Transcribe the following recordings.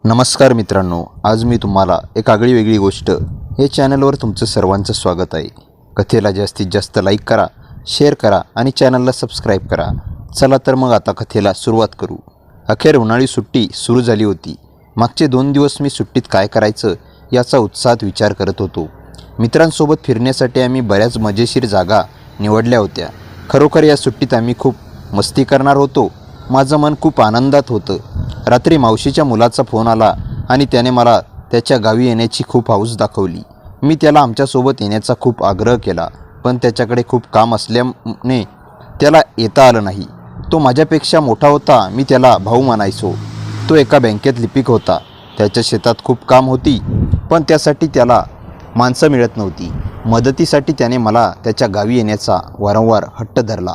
नमस्कार मित्रांनो, आज मी तुम्हाला एक आगळी वेगळी गोष्ट हे चॅनलवर तुमचं सर्वांचं स्वागत आहे. कथेला जास्तीत जास्त लाईक करा, शेअर करा आणि चॅनलला सबस्क्राईब करा. चला तर मग आता कथेला सुरुवात करू. अखेर उन्हाळी सुट्टी सुरू झाली होती. मागचे 2 दिवस मी सुट्टीत काय करायचं याचा उत्साहात विचार करत होतो. मित्रांसोबत फिरण्यासाठी आम्ही बऱ्याच मजेशीर जागा निवडल्या होत्या. खरोखर या सुट्टीत आम्ही खूप मस्ती करणार होतो. माझं मन खूप आनंदात होतं. रात्री मावशीच्या मुलाचा फोन आला आणि त्याने मला त्याच्या गावी येण्याची खूप हौस दाखवली. मी त्याला आमच्यासोबत येण्याचा खूप आग्रह केला, पण त्याच्याकडे खूप काम असल्याने त्याला येता आलं नाही. तो माझ्यापेक्षा मोठा होता. मी त्याला भाऊ म्हणायचो. तो एका बँकेत लिपिक होता. त्याच्या शेतात खूप काम होती, पण त्यासाठी त्याला माणसं मिळत नव्हती. मदतीसाठी त्याने मला त्याच्या गावी येण्याचा वारंवार हट्ट धरला.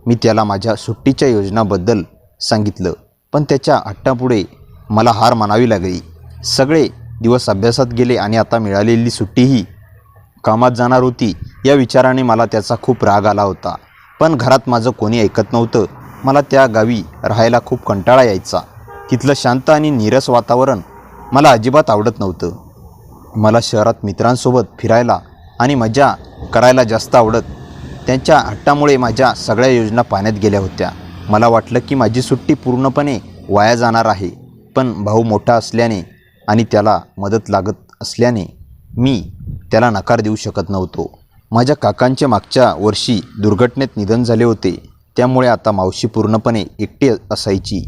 मी त्याला माझ्या सुट्टीच्या योजनाबद्दल सांगितलं, पण त्याच्या हट्टापुढे मला हार मानावी लागली. सगळे दिवस अभ्यासात गेले आणि आता मिळालेली सुट्टीही कामात जाणार होती. या विचाराने मला त्याचा खूप राग आला होता. पण घरात माझं कोणी ऐकत नव्हतं. मला त्या गावी राहायला खूप कंटाळा यायचा. तिथलं शांत आणि नीरस वातावरण मला अजिबात आवडत नव्हतं. मला शहरात मित्रांसोबत फिरायला आणि मजा करायला जास्त आवडत. त्यांच्या हट्टामुळे माझ्या सगळ्या योजना पाण्यात गेल्या होत्या. मला वाटलं की माझी सुट्टी पूर्णपणे वाया जाणार आहे. पण भाऊ मोठा असल्याने आणि त्याला मदत लागत असल्याने मी त्याला नकार देऊ शकत नव्हतो. माझ्या काकांचे मागच्या वर्षी दुर्घटनेत निधन झाले होते. त्यामुळे आता मावशी पूर्णपणे एकटी असायची.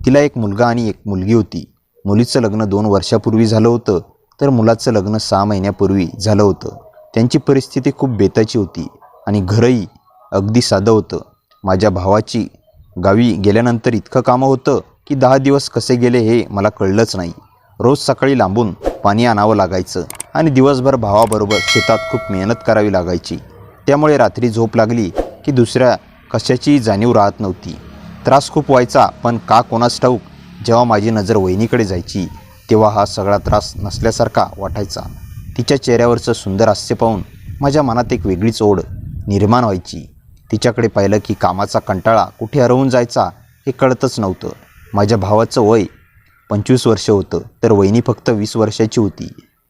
तिला एक मुलगा आणि एक मुलगी होती. मुलीचं लग्न 2 वर्षापूर्वी झालं होतं, तर मुलाचं लग्न 6 महिन्यापूर्वी झालं होतं. त्यांची परिस्थिती खूप बेताची होती आणि घरही अगदी साधं होतं. माझ्या भावाची गावी गेल्यानंतर इतकं कामं होतं की 10 दिवस कसे गेले हे मला कळलंच नाही. रोज सकाळी लांबून पाणी आणावं लागायचं आणि दिवसभर भावाबरोबर शेतात खूप मेहनत करावी लागायची. त्यामुळे रात्री झोप लागली की दुसऱ्या कशाचीही जाणीव राहत नव्हती. त्रास खूप व्हायचा, पण का कोणास ठाऊक जेव्हा माझी नजर वहिनीकडे जायची तेव्हा हा सगळा त्रास नसल्यासारखा वाटायचा. तिच्या चेहऱ्यावरचं सुंदर हास्य पाहून माझ्या मनात एक वेगळीच ओढ निर्माण व्हायची. तिच्याकडे पाहिलं की कामाचा कंटाळा कुठे हरवून जायचा हे कळतच नव्हतं. माझ्या भावाचं वय 25 वर्ष होतं, तर वहिनी फक्त 20 वर्षाची होती.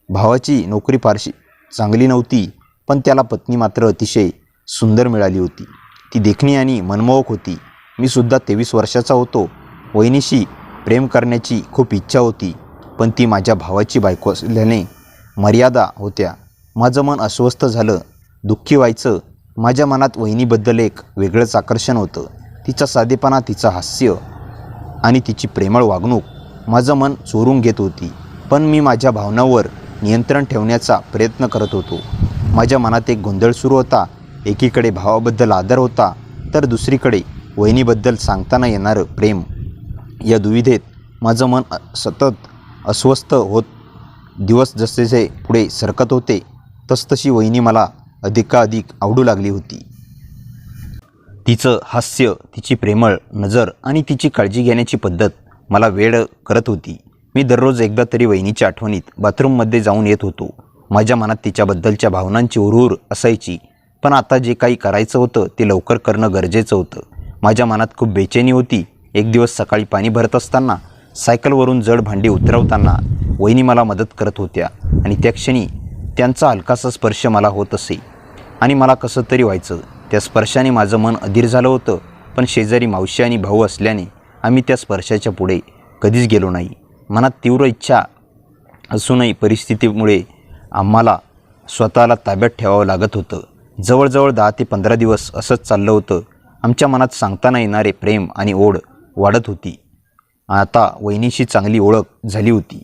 भावाची नोकरी फारशी चांगली नव्हती, पण त्याला पत्नी मात्र अतिशय सुंदर मिळाली होती. ती देखणी आणि मनमोहक होती. मी सुद्धा 23 वर्षाचा होतो. वहिनीशी प्रेम करण्याची खूप इच्छा होती, पण ती माझ्या भावाची बायको असल्याने मर्यादा होत्या. माझं मन अस्वस्थ झालं, दुःखी व्हायचं. माझ्या मनात वहिनीबद्दल एक वेगळंच आकर्षण होतं. तिचा साधेपणा, तिचं हास्य आणि तिची प्रेमळ वागणूक माझं मन चोरून घेत होती. पण मी माझ्या भावनांवर नियंत्रण ठेवण्याचा प्रयत्न करत होतो. माझ्या मनात एक गोंधळ सुरू होता. एकीकडे भावाबद्दल आदर होता, तर दुसरीकडे वहिनीबद्दल सांगताना येणारं प्रेम. या दुविधेत माझं मन सतत अस्वस्थ होत. दिवस जसजसे पुढे सरकत होते तसतशी वहिनी मला अधिकाधिक आवडू लागली होती. तिचं हास्य, तिची प्रेमळ नजर आणि तिची काळजी घेण्याची पद्धत मला वेड करत होती. मी दररोज एकदा तरी वहिनीच्या आठवणीत बाथरूममध्ये जाऊन येत होतो. माझ्या मनात तिच्याबद्दलच्या भावनांची हुरहुर असायची, पण आता जे काही करायचं होतं ते लवकर करणं गरजेचं होतं. माझ्या मनात खूप बेचैनी होती. एक दिवस सकाळी पाणी भरत असताना सायकलवरून जड भांडी उतरवताना वहिनी मला मदत करत होत्या आणि त्या क्षणी त्यांचा हलकासा स्पर्श मला होत असे आणि मला कसं तरी व्हायचं. त्या स्पर्शाने माझं मन अधीर झालं होतं, पण शेजारी मावशी आणि भाऊ असल्याने आम्ही त्या स्पर्शाच्या पुढे कधीच गेलो नाही. मनात तीव्र इच्छा असूनही परिस्थितीमुळे आम्हाला स्वतःला ताब्यात ठेवावं लागत होतं. जवळजवळ 10 ते 15 दिवस असंच चाललं होतं. आमच्या मनात सांगताना येणारे प्रेम आणि ओढ वाढत होती. आता वहिनीशी चांगली ओळख झाली होती.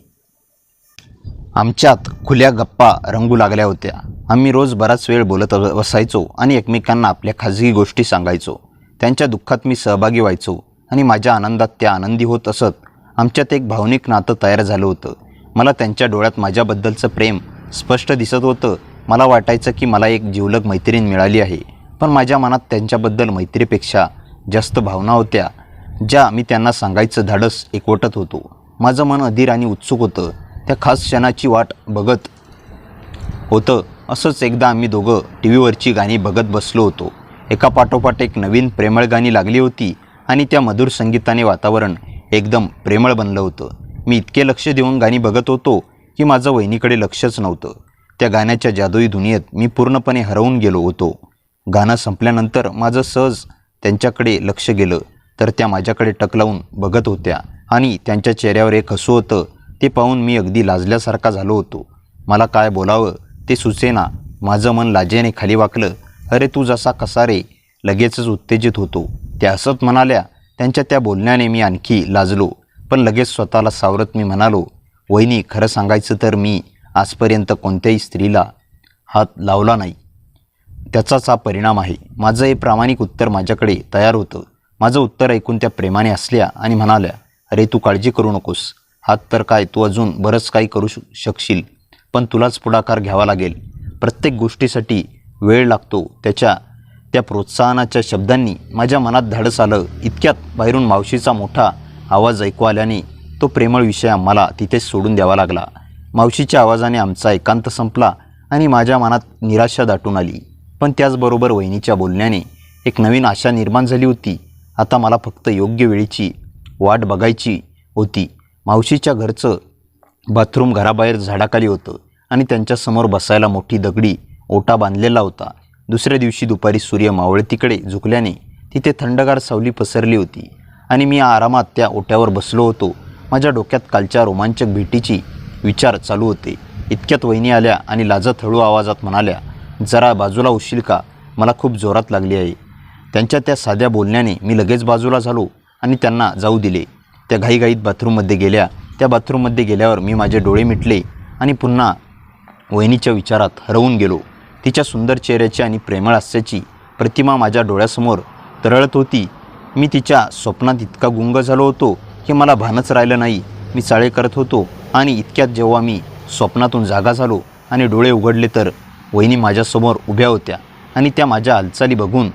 आमच्यात खुल्या गप्पा रंगू लागल्या होत्या. आम्ही रोज बराच वेळ बोलत बसायचो आणि एकमेकांना आपल्या खाजगी गोष्टी सांगायचो. त्यांच्या दुःखात मी सहभागी व्हायचो आणि माझ्या आनंदात त्या आनंदी होत असत. आमच्यात एक भावनिक नातं तयार झालं होतं. मला त्यांच्या डोळ्यात माझ्याबद्दलचं प्रेम स्पष्ट दिसत होतं. मला वाटायचं की मला एक जिवलग मैत्रीण मिळाली आहे, पण माझ्या मनात त्यांच्याबद्दल मैत्रीपेक्षा जास्त भावना होत्या, ज्या मी त्यांना सांगायचं धाडस एकवटत होतो. माझं मन अधीर आणि उत्सुक होतं. त्या खास क्षणाची वाट बघत होतं. असंच एकदा आम्ही दोघं टीव्हीवरची गाणी बघत बसलो होतो. एका पाठोपाठ एक नवीन प्रेमळ गाणी लागली होती आणि त्या मधुर संगीताने वातावरण एकदम प्रेमळ बनलं होतं. मी इतके लक्ष देऊन गाणी बघत होतो की माझं वहिनीकडे लक्षच नव्हतं. त्या गाण्याच्या जादुई दुनियेत मी पूर्णपणे हरवून गेलो होतो. गाणं संपल्यानंतर माझं सहज त्यांच्याकडे लक्ष गेलं तर त्या माझ्याकडे टक लावून बघत होत्या आणि त्यांच्या चेहऱ्यावर एक हसू होतं. ते पाहून मी अगदी लाजल्यासारखा झालो होतो. मला काय बोलावं ते सुचेना. माझं मन लाजेने खाली वाकलं. अरे तू जसा कसा रे, लगेचच उत्तेजित होतो. त्या हसत म्हणाल्या. त्यांच्या त्या बोलण्याने मी आणखी लाजलो, पण लगेच स्वतःला सावरत मी म्हणालो, वहिनी खरं सांगायचं तर मी आजपर्यंत कोणत्याही स्त्रीला हात लावला नाही. त्याचाच हा परिणाम आहे. माझं हे प्रामाणिक उत्तर माझ्याकडे तयार होतं. माझं उत्तर ऐकून त्या प्रेमाने हसल्या आणि म्हणाल्या, अरे तू काळजी करू नकोस. हात तर काय, तू अजून बरंच काही करू शकशील, पण तुलाच पुढाकार घ्यावा लागेल. प्रत्येक गोष्टीसाठी वेळ लागतो. त्या प्रोत्साहनाच्या शब्दांनी माझ्या मनात धाडस आलं. इतक्यात बाहेरून मावशीचा मोठा आवाज ऐकू आल्याने तो प्रेमळ विषय आम्हाला तिथेच सोडून द्यावा लागला. मावशीच्या आवाजाने आमचा एकांत संपला आणि माझ्या मनात निराशा दाटून आली. पण त्याचबरोबर वहिनीच्या बोलण्याने एक नवीन आशा निर्माण झाली होती. आता मला फक्त योग्य वेळेची वाट बघायची होती. मावशीच्या घरचं बाथरूम घराबाहेर झाडाखाली होतं आणि त्यांच्यासमोर बसायला मोठी दगडी ओटा बांधलेला होता. दुसऱ्या दिवशी दुपारी सूर्य मावळतीकडे झुकल्याने तिथे थंडगार सावली पसरली होती आणि मी आरामात त्या ओट्यावर बसलो होतो. माझ्या डोक्यात कालच्या रोमांचक भेटीची विचार चालू होते. इतक्यात वहिनी आल्या आणि लाजत हळू आवाजात म्हणाल्या, जरा बाजूला होशील का, मला खूप जोरात लागली आहे. त्यांच्या त्या साध्या बोलण्याने मी लगेच बाजूला झालो आणि त्यांना जाऊ दिले. त्या घाईघाईत बाथरूममध्ये गेल्या. त्या बाथरूममध्ये गेल्यावर मी माझे डोळे मिटले आणि पुन्हा वहिनीच्या विचारात हरवून गेलो. तिच्या सुंदर चेहऱ्याची आणि प्रेमळ हास्याची प्रतिमा माझ्या डोळ्यासमोर तरळत होती. मी तिच्या स्वप्नात इतका गुंग झालो होतो की मला भानच राहिलं नाही. मी चाळे करत होतो आणि इतक्यात जेव्हा मी स्वप्नातून जागा झालो आणि डोळे उघडले तर वहिनी माझ्यासमोर उभ्या होत्या आणि त्या माझ्या हालचाली बघून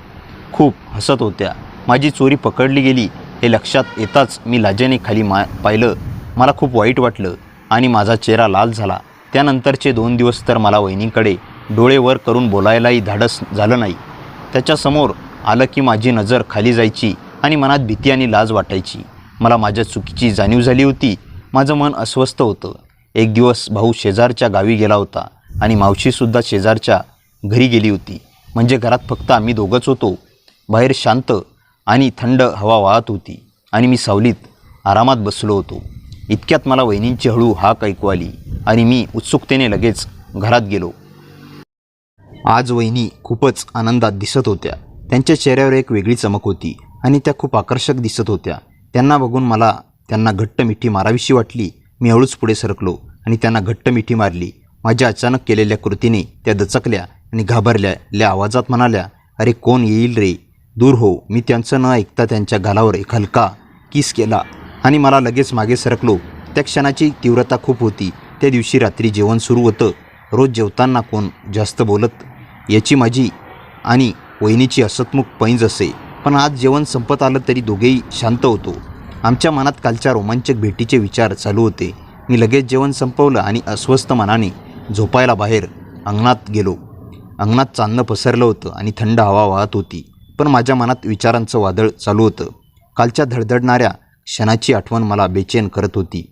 खूप हसत होत्या. माझी चोरी पकडली गेली हे लक्षात येताच मी लाजेने खाली पाहिलं. मला खूप वाईट वाटलं आणि माझा चेहरा लाल झाला. त्यानंतरचे 2 दिवस तर मला वहिनीकडे डोळे वर करून बोलायलाही धाडस झालं नाही. त्याच्यासमोर आलं की माझी नजर खाली जायची आणि मनात भीती आणि लाज वाटायची. मला माझ्या चुकीची जाणीव झाली होती. माझं मन अस्वस्थ होतं. एक दिवस भाऊ शेजारच्या गावी गेला होता आणि मावशीसुद्धा शेजारच्या घरी गेली होती. म्हणजे घरात फक्त आम्ही दोघंच होतो. बाहेर शांत आणि थंड हवा वाहत होती आणि मी सावलीत आरामात बसलो होतो. इतक्यात मला वहिनींची हळू हाक ऐकू आली आणि मी उत्सुकतेने लगेच घरात गेलो. आज वहिनी खूपच आनंदात दिसत होत्या. त्यांच्या चेहऱ्यावर एक वेगळी चमक होती आणि त्या खूप आकर्षक दिसत होत्या. त्यांना बघून मला त्यांना घट्ट मिठी मारावीशी वाटली. मी हळूच पुढे सरकलो आणि त्यांना घट्ट मिठी मारली. माझ्या अचानक केलेल्या कृतीने त्या दचकल्या आणि घाबरल्या आवाजात म्हणाल्या, अरे कोण येईल रे, दूर हो. मी त्यांचं न ऐकता त्यांच्या गालावर एक हलका किस केला आणि मला लगेच मागे सरकलो. त्या क्षणाची तीव्रता खूप होती. त्या दिवशी रात्री जेवण सुरू होतं. रोज जेवताना कोण जास्त बोलत याची माझी आणि वहिनीची हसतमुख पैंज असे, पण आज जेवण संपत आलं तरी दोघेही शांत होतो. आमच्या मनात कालच्या रोमांचक भेटीचे विचार चालू होते. मी लगेच जेवण संपवलं आणि अस्वस्थ मनाने झोपायला बाहेर अंगणात गेलो. अंगणात चांदणं पसरलं होतं आणि थंड हवा वाहत होती, पण माझ्या मनात विचारांचं वादळ चालू होतं. कालच्या धडधडणाऱ्या क्षणाची आठवण मला बेचैन करत होती.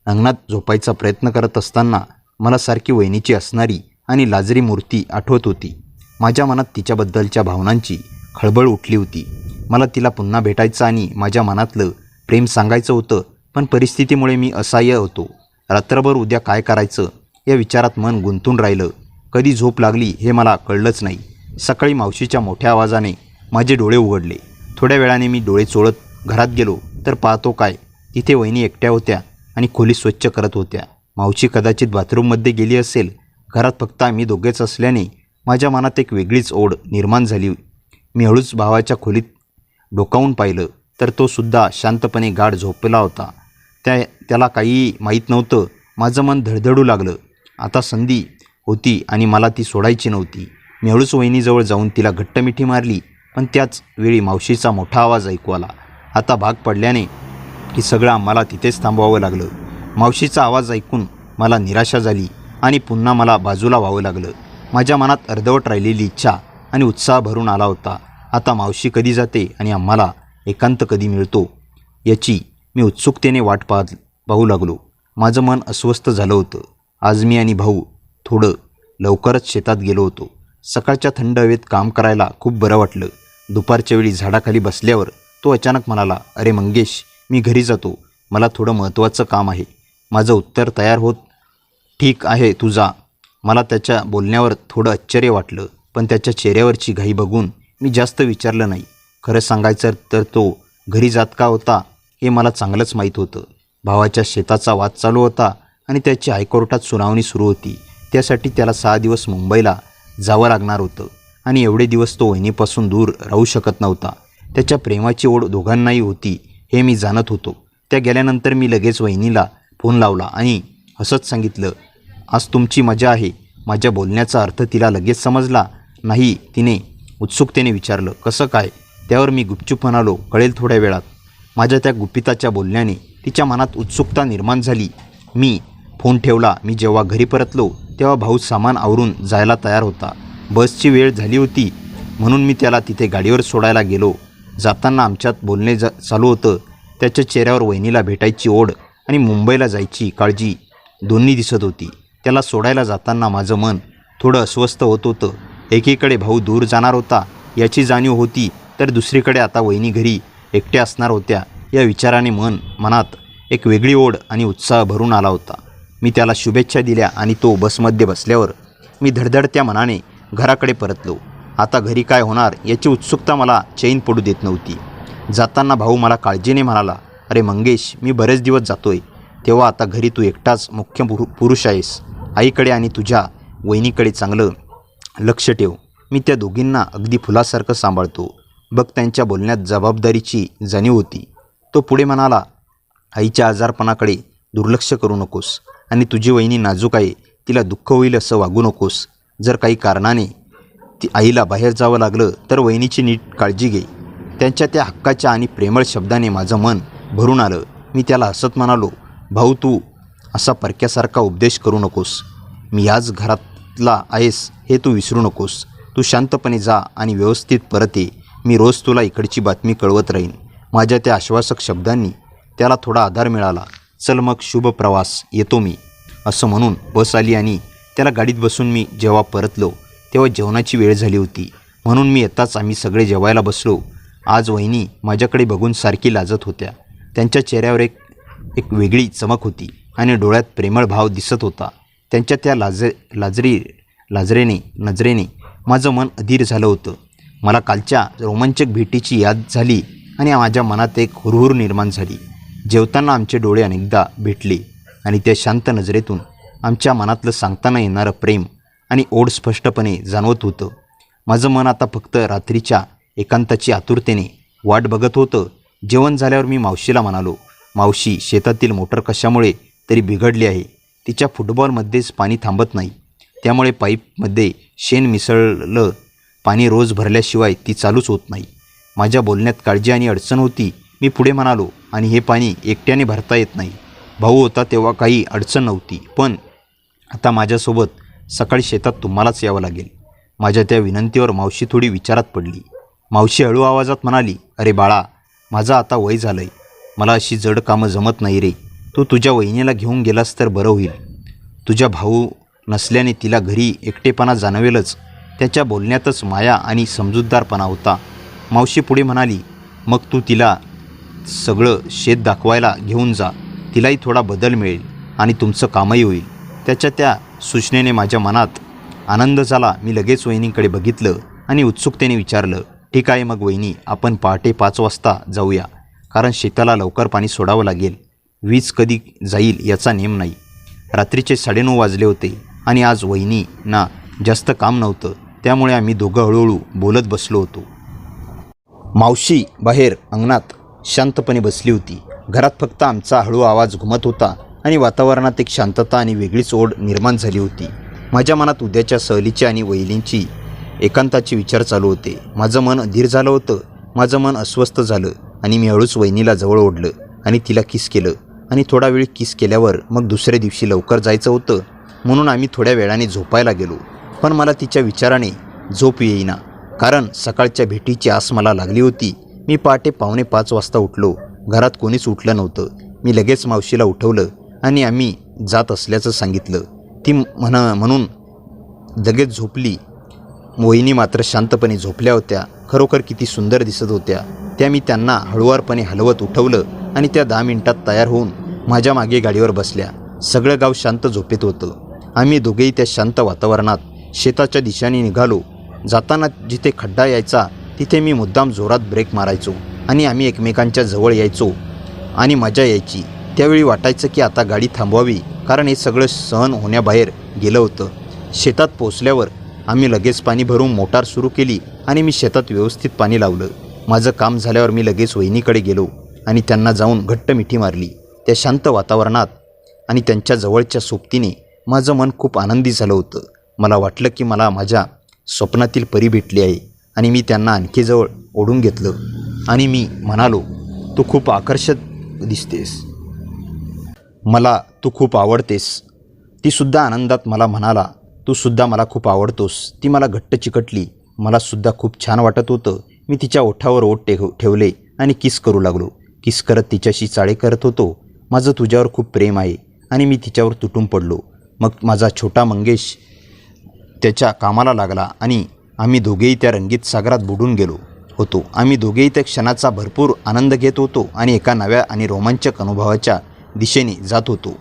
अंगणात झोपायचा प्रयत्न करत असताना मला सारखी वहिनीची असणारी आणि लाजरी मूर्ती आठवत होती. माझ्या मनात तिच्याबद्दलच्या भावनांची खळबळ उठली होती. मला तिला पुन्हा भेटायचं आणि माझ्या मनातलं प्रेम सांगायचं होतं, पण परिस्थितीमुळे मी असहाय्य होतो. रात्रभर उद्या काय करायचं या विचारात मन गुंतून राहिलं. कधी झोप लागली हे मला कळलंच नाही. सकाळी मावशीच्या मोठ्या आवाजाने माझे डोळे उघडले. थोड्या वेळाने मी डोळे चोळत घरात गेलो तर पाहतो काय, तिथे वहिनी एकट्या होत्या आणि खोली स्वच्छ करत होत्या. मावशी कदाचित बाथरूममध्ये गेली असेल. घरात फक्त आम्ही दोघेच असल्याने माझ्या मनात एक वेगळीच ओढ निर्माण झाली. मी हळूच भावाच्या खोलीत डोकावून पाहिलं तर तो सुद्धा शांतपणे गाढ झोपला होता. त्याला काहीही माहीत नव्हतं. माझं मन धडधडू लागलं. आता संधी होती आणि मला ती सोडायची नव्हती. मी हळूच वहिनीजवळ जाऊन तिला घट्ट मिठी मारली, पण त्याच वेळी मावशीचा मोठा आवाज ऐकू आला. आता भाग पडल्याने की सगळं आम्हाला तिथेच थांबवावं लागलं. मावशीचा आवाज ऐकून मला निराशा झाली आणि पुन्हा मला बाजूला व्हावं लागलं. माझ्या मनात अर्धवट राहिलेली इच्छा आणि उत्साह भरून आला होता. आता मावशी कधी जाते आणि आम्हाला एकांत कधी मिळतो याची मी उत्सुकतेने वाट पाहू लागलो. माझं मन अस्वस्थ झालं होतं. आज मी आणि भाऊ थोडं लवकरच शेतात गेलो होतो. सकाळच्या थंड हवेत काम करायला खूप बरं वाटलं. दुपारच्या वेळी झाडाखाली बसल्यावर तो अचानक म्हणाला, अरे मंगेश, मी घरी जातो, मला थोडं महत्त्वाचं काम आहे. माझं उत्तर तयार होत, ठीक आहे तू जा. मला त्याच्या बोलण्यावर थोडं आश्चर्य वाटलं, पण त्याच्या चेहऱ्यावरची घाई बघून मी जास्त विचारलं नाही. खरं सांगायचं तर तो घरी जात का होता हे मला चांगलंच माहीत होतं. भावाच्या शेताचा वाद चालू होता आणि त्याची हायकोर्टात सुनावणी सुरू होती. त्यासाठी त्याला 6 दिवस मुंबईला जावं लागणार होतं आणि एवढे दिवस तो वहिनीपासून दूर राहू शकत नव्हता. त्याच्या प्रेमाची ओढ दोघांनाही होती हे मी जाणत होतो. त्या गेल्यानंतर मी लगेच वहिनीला फोन लावला आणि हसत सांगितलं, आज तुमची मजा आहे. माझ्या बोलण्याचा अर्थ तिला लगेच समजला नाही. तिने उत्सुकतेने विचारलं, कसं काय? त्यावर मी गुपचूप म्हणालो, कळेल थोड्या वेळात. माझ्या त्या गुपिताच्या बोलण्याने तिच्या मनात उत्सुकता निर्माण झाली. मी फोन ठेवला. मी जेव्हा घरी परतलो तेव्हा भाऊ सामान आवरून जायला तयार होता. बसची वेळ झाली होती म्हणून मी त्याला तिथे गाडीवर सोडायला गेलो. जाताना आमच्यात बोलणे चालू होतं. त्याच्या चेहऱ्यावर वहिनीला भेटायची ओढ आणि मुंबईला जायची काळजी दोन्ही दिसत होती. त्याला सोडायला जाताना माझं मन थोडं अस्वस्थ होत होतं. एकीकडे भाऊ दूर जाणार होता याची जाणीव होती, तर दुसरीकडे आता वहिनी घरी एकट्या असणार होत्या या विचाराने मनात एक वेगळी ओढ आणि उत्साह भरून आला होता. मी त्याला शुभेच्छा दिल्या आणि तो बसमध्ये बसल्यावर मी धडधडत्या मनाने घराकडे परतलो. आता घरी काय होणार याची उत्सुकता मला चैन पडू देत नव्हती. जाताना भाऊ मला काळजीने म्हणाला, अरे मंगेश, मी बरेच दिवस जातोय, तेव्हा आता घरी तू एकटाच मुख्य पुरुष आहेस. आईकडे आणि तुझ्या वहिनीकडे चांगलं लक्ष ठेव. मी त्या दोघींना अगदी फुलासारखं सांभाळतो बघ. त्यांच्या बोलण्यात जबाबदारीची जाणीव होती. तो पुढे म्हणाला, आईच्या आजारपणाकडे दुर्लक्ष करू नकोस आणि तुझी वहिनी नाजूक आहे, तिला दुःख होईल असं वागू नकोस. जर काही कारणाने आईला बाहेर जावं लागलं तर वहिनीची नीट काळजी घे. त्यांच्या त्या हक्काच्या आणि प्रेमळ शब्दाने माझं मन भरून आलं. मी त्याला हसत म्हणालो, भाऊ, तू असा परक्यासारखा उपदेश करू नकोस. मी याच घरातला आहेस हे तू विसरू नकोस. तू शांतपणे जा आणि व्यवस्थित परत ये. मी रोज तुला इकडची बातमी कळवत राहीन. माझ्या त्या आश्वासक शब्दांनी त्याला थोडा आधार मिळाला. चल मग, शुभ प्रवास, येतो मी, असं म्हणून बस आली आणि त्याला गाडीत बसून मी जेव्हा परतलो तेव्हा जेवणाची वेळ झाली होती. म्हणून मी येताच आम्ही सगळे जेवायला बसलो. आज वहिनी माझ्याकडे बघून सारखी लाजत होत्या. त्यांच्या चेहऱ्यावर एक वेगळी चमक होती आणि डोळ्यात प्रेमळ भाव दिसत होता. त्यांच्या त्या नजरेने माझं मन अधीर झालं होतं. मला कालच्या रोमांचक भेटीची याद झाली आणि माझ्या मनात एक हुरहुर निर्माण झाली. जेवताना आमचे डोळे अनेकदा भेटले आणि त्या शांत नजरेतून आमच्या मनातलं सांगता न येणारं प्रेम आणि ओढ स्पष्टपणे जाणवत होतं. माझं मन आता फक्त रात्रीच्या एकांताची आतुरतेने वाट बघत होतं. जेवण झाल्यावर मी मावशीला म्हणालो, मावशी, शेतातील मोटर कशामुळे तरी बिघडली आहे. तिच्या फुटबॉलमध्येच पाणी थांबत नाही, त्यामुळे पाईपमध्ये शेण मिसळलं पाणी रोज भरल्याशिवाय ती चालूच होत नाही. माझ्या बोलण्यात काळजी आणि अडचण होती. मी पुढे म्हणालो, आणि हे पाणी एकट्याने भरता येत नाही. भाऊ होता तेव्हा काही अडचण नव्हती, पण आता माझ्यासोबत सकाळी शेतात तुम्हालाच यावं लागेल. माझ्या त्या विनंतीवर मावशी थोडी विचारात पडली. मावशी हळू आवाजात म्हणाली, अरे बाळा, माझं आता वय झालं आहे, मला अशी जड कामं जमत नाही रे. तू तुझ्या वहिनीला घेऊन गेलास तर बरं होईल. तुझ्या भाऊ नसल्याने तिला घरी एकटेपणा जाणवेलच. त्याच्या बोलण्यातच माया आणि समजूतदारपणा होता. मावशी पुढे म्हणाली, मग तू तिला सगळं शेत दाखवायला घेऊन जा. तिलाही थोडा बदल मिळेल आणि तुमचं कामही होईल. त्याच्या त्या सूचनेने माझ्या मनात आनंद झाला. मी लगेच वहिनीकडे बघितलं आणि उत्सुकतेने विचारलं, ठीक आहे मग वहिनी, आपण पहाटे 5 वाजता जाऊया, कारण शेताला लवकर पाणी सोडावं लागेल. वीज कधी जाईल याचा नेम नाही. रात्रीचे 9:30 वाजले होते आणि आज वहिनींना जास्त काम नव्हतं, त्यामुळे आम्ही दोघं हळूहळू बोलत बसलो होतो. मावशी बाहेर अंगणात शांतपणे बसली होती. घरात फक्त आमचा हळू आवाज घुमत होता आणि वातावरणात एक शांतता आणि वेगळीच ओढ निर्माण झाली होती. माझ्या मनात उद्याच्या सहलीची आणि वहिनींची एकांताचे विचार चालू होते. माझं मन अधीर झालं होतं. माझं मन अस्वस्थ झालं आणि मी हळूच वहिनीला जवळ ओढलं आणि तिला किस केलं. आणि थोडा वेळ किस केल्यावर मग दुसऱ्या दिवशी लवकर जायचं होतं, म्हणून आम्ही थोड्या वेळाने झोपायला गेलो. पण मला तिच्या विचाराने झोप येईना, कारण सकाळच्या भेटीची आस मला लागली होती. मी पहाटे 4:45 वाजता उठलो. घरात कोणीच उठलं नव्हतं. मी लगेच मावशीला उठवलं आणि आम्ही जात असल्याचं सांगितलं. ती म्हणून लगेच झोपली. वहिनी मात्र शांतपणे झोपल्या होत्या. खरोखर किती सुंदर दिसत होत्या त्या. मी त्यांना हळुवारपणे हलवत उठवलं आणि त्या 10 मिनिटात तयार होऊन माझ्या मागे गाडीवर बसल्या. सगळं गाव शांत झोपेत होतं. आम्ही दोघेही त्या शांत वातावरणात शेताच्या दिशेने निघालो. जाताना जिथे खड्डा यायचा तिथे मी मुद्दाम जोरात ब्रेक मारायचो आणि आम्ही एकमेकांच्या जवळ यायचो आणि मजा यायची. त्यावेळी वाटायचं की आता गाडी थांबवावी, कारण हे सगळं सहन होण्याबाहेर गेलं होतं. शेतात पोचल्यावर आम्ही लगेच पाणी भरून मोटार सुरू केली आणि मी शेतात व्यवस्थित पाणी लावलं. माझं काम झाल्यावर मी लगेच वहिनीकडे गेलो आणि त्यांना जाऊन घट्ट मिठी मारली. त्या शांत वातावरणात आणि त्यांच्या जवळच्या सोबतीने माझं मन खूप आनंदी झालं होतं. मला वाटलं की मला माझ्या स्वप्नातील परी भेटली आहे आणि मी त्यांना आणखी जवळ ओढून घेतलं आणि मी म्हणालो, तू खूप आकर्षक दिसतेस, मला तू खूप आवडतेस. तीसुद्धा आनंदात मला म्हणाला, तू सुद्धा मला खूप आवडतोस. ती मला घट्ट चिकटली. मला सुद्धा खूप छान वाटत होतं. मी तिच्या ओठावर ओठ ठेवले आणि किस करू लागलो. किस करत तिच्याशी चाळे करत होतो. माझं तुझ्यावर खूप प्रेम आहे. आणि मी तिच्यावर तुटून पडलो. मग माझा छोटा मंगेश त्याच्या कामाला लागला आणि आम्ही दोघेही त्या रंगीत सागरात बुडून गेलो होतो. आम्ही दोघेही त्या क्षणाचा भरपूर आनंद घेत होतो आणि एका नव्या आणि रोमांचक अनुभवाच्या दिशेने जात होतो.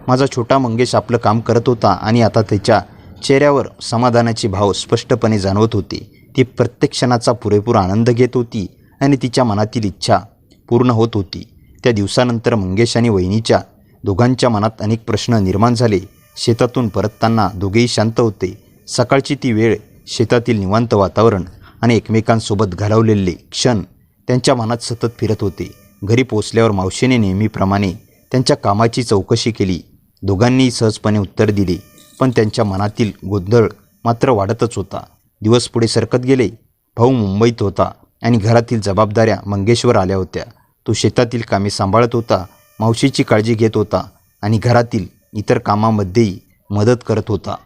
माझा छोटा मंगेश आपलं काम करत होता आणि आता त्याच्या चेहऱ्यावर समाधानाचे भाव स्पष्टपणे जाणवत होते. ती प्रत्येक क्षणाचा पुरेपूर आनंद घेत होती आणि तिच्या मनातील इच्छा पूर्ण होत होती. त्या दिवसानंतर मंगेश आणि वहिनीच्या दोघांच्या मनात अनेक प्रश्न निर्माण झाले. शेतातून परतताना दोघेही शांत होते. सकाळची ती वेळ, शेतातील निवांत वातावरण आणि एकमेकांसोबत घालवलेले क्षण त्यांच्या मनात सतत फिरत होते. घरी पोचल्यावर मावशीने नेहमीप्रमाणे त्यांच्या कामाची चौकशी केली. दोघांनीही सहजपणे उत्तर दिले, पण त्यांच्या मनातील गोंधळ मात्र वाढतच होता. दिवस पुढे सरकत गेले. भाऊ मुंबईत होता आणि घरातील जबाबदाऱ्या मंगेशवर आल्या होत्या. तो शेतातील कामे सांभाळत होता, मावशीची काळजी घेत होता आणि घरातील इतर कामांमध्येही मदत करत होता.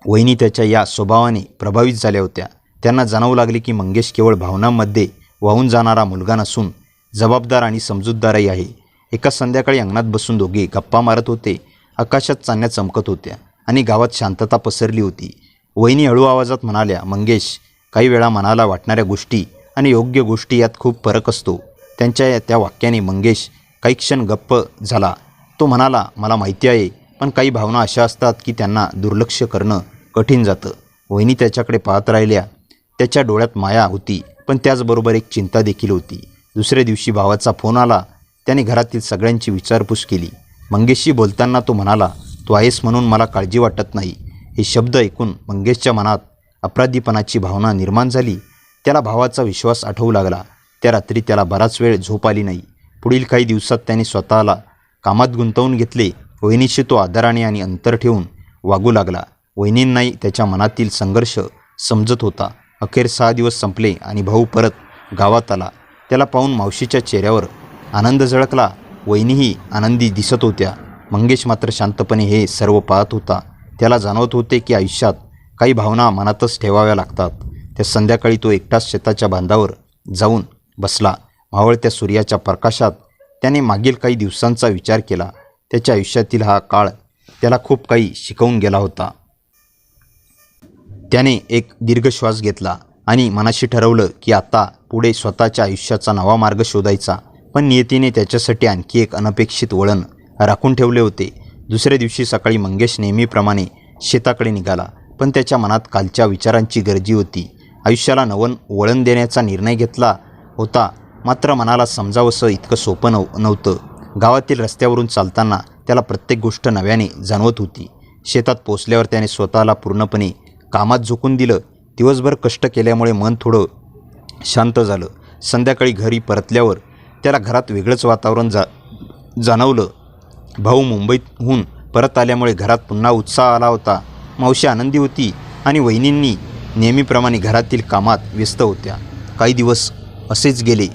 वहिनी त्याच्या या स्वभावाने प्रभावित झाल्या होत्या. त्यांना जाणवू लागले की मंगेश केवळ भावनांमध्ये वाहून जाणारा मुलगा नसून जबाबदार आणि समजूतदारही आहे. एका संध्याकाळी अंगणात बसून दोघे गप्पा मारत होते. आकाशात चांदण्या चमकत होत्या आणि गावात शांतता पसरली होती. वहिनी हळू आवाजात म्हणाल्या, मंगेश, काही वेळा मनाला वाटणाऱ्या गोष्टी आणि योग्य गोष्टी यात खूप फरक असतो. त्यांच्या त्या वाक्याने मंगेश काही क्षण गप्प झाला. तो म्हणाला, मला माहिती आहे, पण काही भावना अशा असतात की त्यांना दुर्लक्ष करणं कठीण जातं. वहिनी त्याच्याकडे पाहत राहिल्या. त्याच्या डोळ्यात माया होती, पण त्याचबरोबर एक चिंता देखील होती. दुसऱ्या दिवशी भावाचा फोन आला. त्याने घरातील सगळ्यांची विचारपूस केली. मंगेशशी बोलताना तो म्हणाला, तू आहेस म्हणून मला काळजी वाटत नाही. हे शब्द ऐकून मंगेशच्या मनात अपराधीपणाची भावना निर्माण झाली. त्याला भावाचा विश्वास आठवू लागला. त्या रात्री त्याला बराच वेळ झोप आली नाही. पुढील काही दिवसात त्याने स्वतःला कामात गुंतवून घेतले. वहिनीशी तो आदराने आणि अंतर ठेवून वागू लागला. वहिनींनाही त्याच्या मनातील संघर्ष समजत होता. अखेर 6 दिवस संपले आणि भाऊ परत गावात आला. त्याला पाहून मावशीच्या चेहऱ्यावर आनंद झळकला. वहिनीही आनंदी दिसत होत्या. मंगेश मात्र शांतपणे हे सर्व पाहत होता. त्याला जाणवत होते की आयुष्यात काही भावना मनातच ठेवाव्या लागतात. त्या संध्याकाळी तो एकटाच शेताच्या बांधावर जाऊन बसला. मावळत्या सूर्याच्या प्रकाशात त्याने मागील काही दिवसांचा विचार केला. त्याच्या आयुष्यातील हा काळ त्याला खूप काही शिकवून गेला होता. त्याने एक दीर्घ श्वास घेतला आणि मनाशी ठरवलं की आता पुढे स्वतःच्या आयुष्याचा नवा मार्ग शोधायचा. पण नियतीने त्याच्यासाठी आणखी एक अनपेक्षित वळण राखून ठेवले होते. दुसऱ्या दिवशी सकाळी मंगेश नेहमीप्रमाणे शेताकडे निघाला, पण त्याच्या मनात कालच्या विचारांची गर्जी होती. आयुष्याला नवं वळण देण्याचा निर्णय घेतला होता, मात्र मनाला समजावंसं इतकं सोपं नव्हतं. गावातील रस्त्यावरून चालताना त्याला प्रत्येक गोष्ट नव्याने जाणवत होती. शेतात पोचल्यावर त्याने स्वतःला पूर्णपणे कामात झोकून दिलं. दिवसभर कष्ट केल्यामुळे मन थोडं शांत झालं. संध्याकाळी घरी परतल्यावर त्याला घरात वेगळंच वातावरण जाणवलं. भाऊ मुंबईहून परत आल्यामुळे घरात पुन्हा उत्साह आला होता. मावशी आनंदी होती आणि वहिनींनी नेहमीप्रमाणे घरातील कामात व्यस्त होत्या. काही दिवस असेच गेले.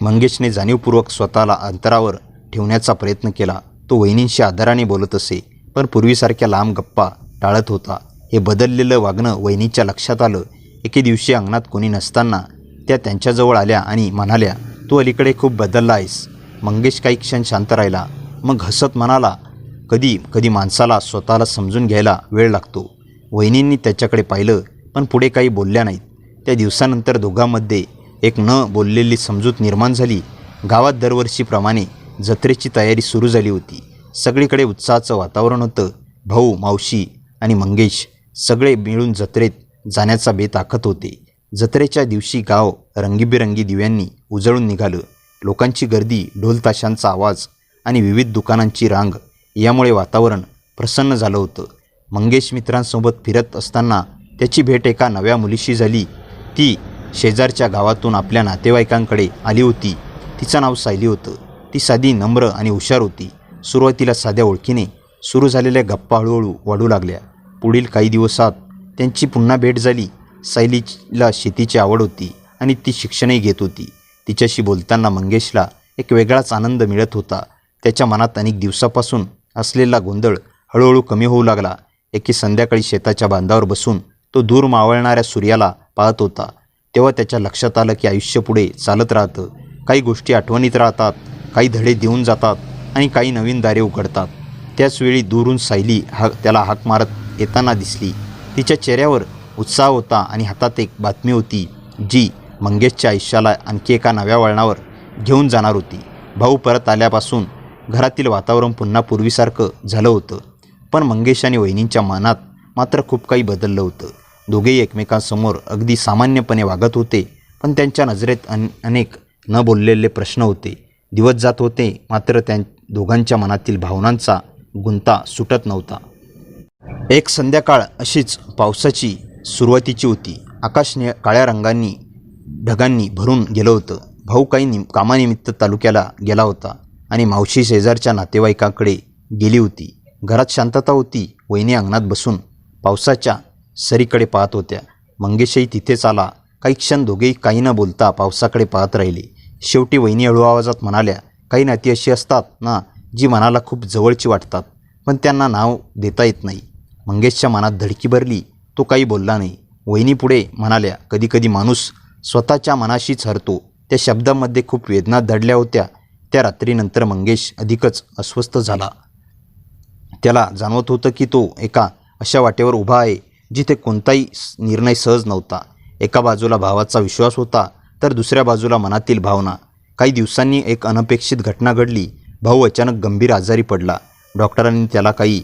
मंगेशने जाणीवपूर्वक स्वतःला अंतरावर ठेवण्याचा प्रयत्न केला. तो वहिनींशी आदराने बोलत असे, पण पूर्वीसारख्या लांब गप्पा टाळत होता. हे बदललेलं वागणं वहिनीच्या लक्षात आलं. एके दिवशी अंगणात कोणी नसताना त्या त्यांच्याजवळ आल्या आणि म्हणाल्या, तू अलीकडे खूप बदलला आहेस. मंगेश काही क्षण शांत राहिला. मग हसत म्हणाला, कधी कधी माणसाला स्वतःला समजून घ्यायला वेळ लागतो. वहिनींनी त्याच्याकडे पाहिलं, पण पुढे काही बोलल्या नाहीत. त्या दिवसानंतर दोघांमध्ये एक न बोललेली समजूत निर्माण झाली. गावात दरवर्षीप्रमाणे जत्रेची तयारी सुरू झाली होती. सगळीकडे उत्साहाचं वातावरण होतं. भाऊ, मावशी आणि मंगेश सगळे मिळून जत्रेत जाण्याचा बेत आखत होते. जत्रेच्या दिवशी गाव रंगीबेरंगी दिव्यांनी उजळून निघालं. लोकांची गर्दी, ढोलताशांचा आवाज आणि विविध दुकानांची रांग यामुळे वातावरण प्रसन्न झालं होतं. मंगेश मित्रांसोबत फिरत असताना त्याची भेट एका नव्या मुलीशी झाली. ती शेजारच्या गावातून आपल्या नातेवाईकांकडे आली होती. तिचं नाव सायली होतं. ती साधी, नम्र आणि हुशार होती. सुरुवातीला साध्या ओळखीने सुरू झालेल्या गप्पा हळूहळू वाढू लागल्या. पुढील काही दिवसात त्यांची पुन्हा भेट झाली. सायलीला शेतीची आवड होती आणि ती शिक्षणही घेत होती. तिच्याशी बोलताना मंगेशला एक वेगळाच आनंद मिळत होता. त्याच्या मनात अनेक दिवसापासून असलेला गोंधळ हळूहळू कमी होऊ लागला. एके संध्याकाळी शेताच्या बांधावर बसून तो दूर मावळणाऱ्या सूर्याला पाहत होता. तेव्हा त्याच्या लक्षात आलं की आयुष्य पुढे चालत राहतं. काही गोष्टी आठवणीत राहतात, काही धडे देऊन जातात आणि काही नवीन दारे उघडतात. त्याचवेळी दूरून सायली त्याला हाक मारत येताना दिसली. तिच्या चेहऱ्यावर उत्साह होता आणि हातात एक बातमी होती जी मंगेशच्या आयुष्याला आणखी एका नव्या वळणावर घेऊन जाणार होती. भाऊ परत आल्यापासून घरातील वातावरण पुन्हा पूर्वीसारखं झालं होतं. पण मंगेश आणि वहिनींच्या मनात मात्र खूप काही बदललं होतं. दोघेही एकमेकांसमोर अगदी सामान्यपणे वागत होते, पण त्यांच्या नजरेत अनेक न बोललेले प्रश्न होते. दिवस जात होते, मात्र त्या दोघांच्या मनातील भावनांचा गुंता सुटत नव्हता. एक संध्याकाळ अशीच पावसाची सुरुवातीची होती. आकाश काळ्या रंगांनी, ढगांनी भरून गेलं होतं. भाऊ काही कामानिमित्त तालुक्याला गेला होता आणि मावशी शेजारच्या नातेवाईकांकडे गेली होती. घरात शांतता होती. वहिनी अंगणात बसून पावसाच्या सरीकडे पाहत होत्या. मंगेशही तिथेच आला. काही क्षण दोघेही काही न बोलता पावसाकडे पाहत राहिले. शेवटी वहिनी हळू आवाजात म्हणाल्या, काही नाती अशी असतात ना, जी मनाला खूप जवळची वाटतात, पण त्यांना नाव देता येत नाही. मंगेशच्या मनात धडकी भरली. तो काही बोलला नाही. वहिनी पुढे म्हणाल्या, कधीकधी माणूस स्वतःच्या मनाशीच हरतो. त्या शब्दांमध्ये खूप वेदना दडल्या होत्या. त्या रात्रीनंतर मंगेश अधिकच अस्वस्थ झाला. त्याला जाणवत होतं की तो एका अशा वाटेवर उभा आहे जिथे कोणताही निर्णय सहज नव्हता. एका बाजूला भावाचा विश्वास होता, तर दुसऱ्या बाजूला मनातील भावना. काही दिवसांनी एक अनपेक्षित घटना घडली. भाऊ अचानक गंभीर आजारी पडला. डॉक्टरांनी त्याला काही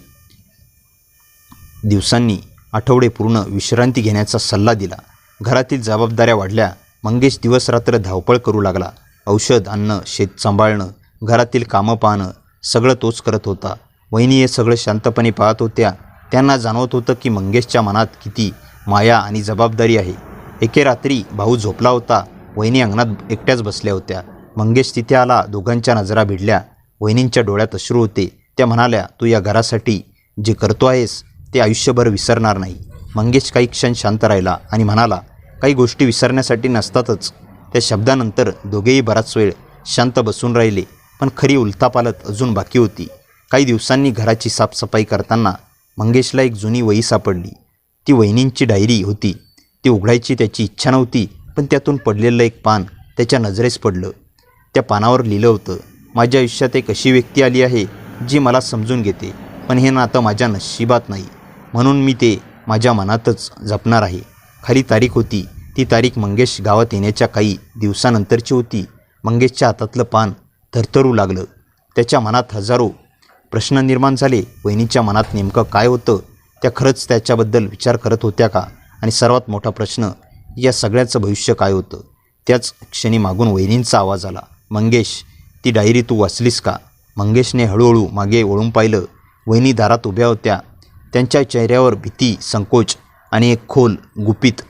दिवसांनी आठवडे पूर्ण विश्रांती घेण्याचा सल्ला दिला. घरातील जबाबदाऱ्या वाढल्या. मंगेश दिवसरात्र धावपळ करू लागला. औषध आणणं, शेत सांभाळणं, घरातील कामं पाहणं, सगळं तोच करत होता. वहिनी हे सगळं शांतपणे पाहत होत्या. त्यांना जाणवत होतं की मंगेशच्या मनात किती माया आणि जबाबदारी आहे. एके रात्री भाऊ झोपला होता. वहिनी अंगणात एकट्याच बसल्या होत्या. मंगेश तिथे आला. दोघांच्या नजरा भिडल्या. वहिनींच्या डोळ्यात अश्रू होते. त्या म्हणाल्या, तू या घरासाठी जे करतो आहेस ते आयुष्यभर विसरणार नाही. मंगेश काही क्षण शांत राहिला आणि म्हणाला, काही गोष्टी विसरण्यासाठी नसतातच. त्या शब्दानंतर दोघेही बराच वेळ शांत बसून राहिले. पण खरी उलथापालथ अजून बाकी होती. काही दिवसांनी घराची साफसफाई करताना मंगेशला एक जुनी वही सापडली. ती वहिनींची डायरी होती. ती उघडायची त्याची इच्छा नव्हती, पण त्यातून पडलेलं एक पान त्याच्या नजरेस पडलं. त्या पानावर लिहिलं होतं, माझ्या आयुष्यात एक अशी व्यक्ती आली आहे जी मला समजून घेते, पण हे नातं माझ्या नशिबात नाही, म्हणून मी ते माझ्या मनातच जपणार आहे. खाली तारीख होती. ती तारीख मंगेश गावात येण्याच्या काही दिवसानंतरची होती. मंगेशच्या हातातलं पान थरथरू लागलं. त्याच्या मनात हजारो प्रश्न निर्माण झाले. वहिनीच्या मनात नेमकं काय होतं? त्या खरंच त्याच्याबद्दल विचार करत होत्या का? आणि सर्वात मोठा प्रश्न, या सगळ्याचं भविष्य काय होतं? त्याच क्षणी मागून वहिनींचा आवाज आला, मंगेश, ती डायरी तू वाचलीस का? मंगेशने हळूहळू मागे वळून पाहिलं. वहिनी दारात उभ्या होत्या. त्यांच्या चेहऱ्यावर भीती, संकोच आणि एक खोल गुपित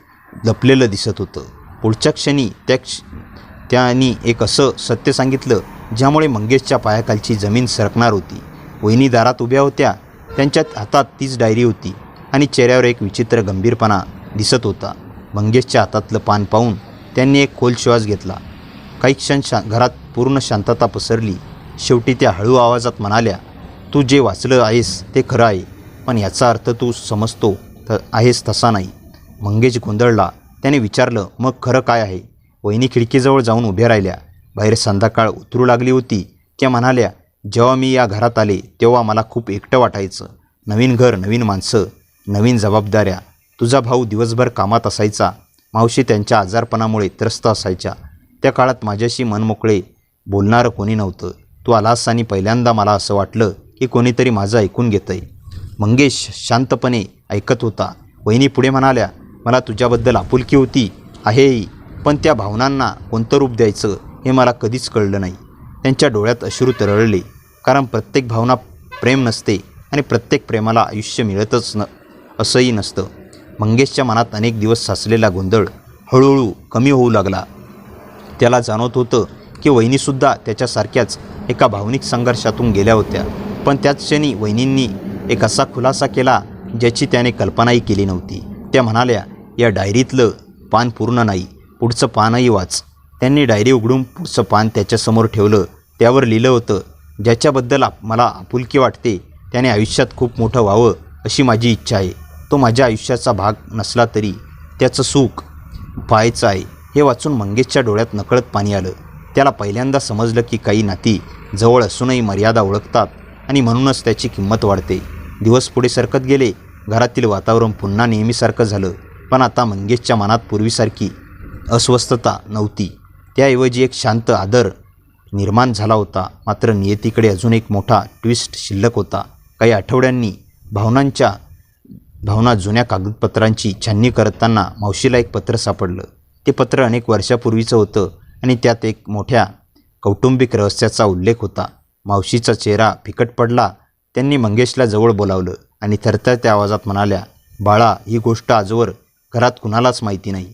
लपलेलं दिसत होतं. पुढच्या क्षणी त्यांनी एक असं सत्य सांगितलं ज्यामुळे मंगेशच्या पायाखालची जमीन सरकणार होती. वहिनी दारात उभ्या होत्या. त्यांच्या हातात तीच डायरी होती आणि चेहऱ्यावर एक विचित्र गंभीरपणा दिसत होता. मंगेशच्या हातातलं पान पाहून त्यांनी एक खोल श्वास घेतला. काही क्षण घरात पूर्ण शांतता पसरली. शेवटी त्या हळू आवाजात म्हणाल्या, तू जे वाचलं आहेस ते खरं आहे, पण याचा अर्थ तू समजतो आहेस तसा नाही. मंगेश गोंधळला. त्याने विचारलं, मग खरं काय आहे? वहिनी खिडकीजवळ जाऊन उभ्या राहिल्या. बाहेर संध्याकाळ उतरू लागली होती. त्या म्हणाल्या, जेव्हा मी या घरात आले तेव्हा मला खूप एकटं वाटायचं. नवीन घर, नवीन माणसं, नवीन जबाबदाऱ्या. तुझा भाऊ दिवसभर कामात असायचा, मावशी त्यांच्या आजारपणामुळे त्रस्त असायच्या. त्या काळात माझ्याशी मनमोकळे बोलणारं कोणी नव्हतं. तू आलास आणि पहिल्यांदा मला असं वाटलं की कोणीतरी माझं ऐकून घेतंय. मंगेश शांतपणे ऐकत होता. वहिनी पुढे म्हणाल्या, मला तुझ्याबद्दल आपुलकी होती आहेही, पण त्या भावनांना कोणतं रूप द्यायचं हे मला कधीच कळलं नाही. त्यांच्या डोळ्यात अश्रू तरळले. कारण प्रत्येक भावना प्रेम नसते आणि प्रत्येक प्रेमाला आयुष्य मिळतच असंही नसतं. मंगेशच्या मनात अनेक दिवस साचलेला गोंधळ हळूहळू कमी होऊ लागला. त्याला जाणवत होतं की वहिनीसुद्धा त्याच्यासारख्याच एका भावनिक संघर्षातून गेल्या होत्या. पण त्याच क्षणी वहिनींनी एक असा खुलासा केला ज्याची त्याने कल्पनाही केली नव्हती. त्या म्हणाल्या, या डायरीतलं पान पूर्ण नाही, पुढचं पानही वाच. त्यांनी डायरी उघडून पुढचं पान त्याच्यासमोर ठेवलं. त्यावर लिहिलं होतं, ज्याच्याबद्दल मला आपुलकी वाटते त्याने आयुष्यात खूप मोठं व्हावं अशी माझी इच्छा आहे. तो माझ्या आयुष्याचा भाग नसला तरी त्याचं सुख पाहायचं आहे. हे वाचून मंगेशच्या डोळ्यात नकळत पाणी आलं. त्याला पहिल्यांदा समजलं की काही नाती जवळ असूनही मर्यादा ओळखतात आणि म्हणूनच त्याची किंमत वाढते. दिवस पुढे सरकत गेले. घरातील वातावरण पुन्हा नेहमीसारखं झालं. पण आता मंगेशच्या मनात पूर्वीसारखी अस्वस्थता नव्हती. त्याऐवजी एक शांत आदर निर्माण झाला होता. मात्र नियतीकडे अजून एक मोठा ट्विस्ट शिल्लक होता. काही आठवड्यांनी भावना जुन्या कागदपत्रांची छाननी करताना मावशीला एक पत्र सापडलं. ते पत्र अनेक वर्षापूर्वीचं होतं आणि त्यात एक मोठ्या कौटुंबिक रहस्याचा उल्लेख होता. मावशीचा चेहरा फिकट पडला. त्यांनी मंगेशला जवळ बोलावलं आणि थरथरत्या आवाजात म्हणाल्या, बाळा, ही गोष्ट आजवर घरात कुणालाच माहिती नाही,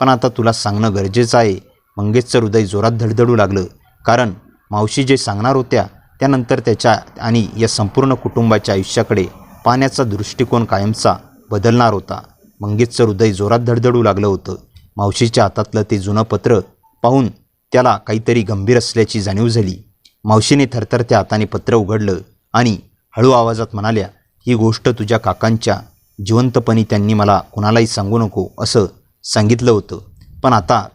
पण आता तुला सांगणं गरजेचं आहे. मंगेशचं हृदय जोरात धडधडू लागलं. कारण मावशी जे सांगणार होत्या त्यानंतर त्याच्या आणि या संपूर्ण कुटुंबाच्या आयुष्याकडे पाहण्याचा दृष्टिकोन कायमचा बदलणार होता. मंगेशचं हृदय जोरात धडधडू लागलं होतं. मावशीच्या हातातलं ते जुनं पत्र पाहून त्याला काहीतरी गंभीर असल्याची जाणीव झाली. मावशीने थरथरत्या हाताने पत्र उघडलं आणि हळू आवाजात म्हणाल्या, ही गोष्ट तुझ्या काकांच्या जिवंतपणी त्यांनी मला कुणालाही सांगू नको असं सांगितलं होतं. पण आता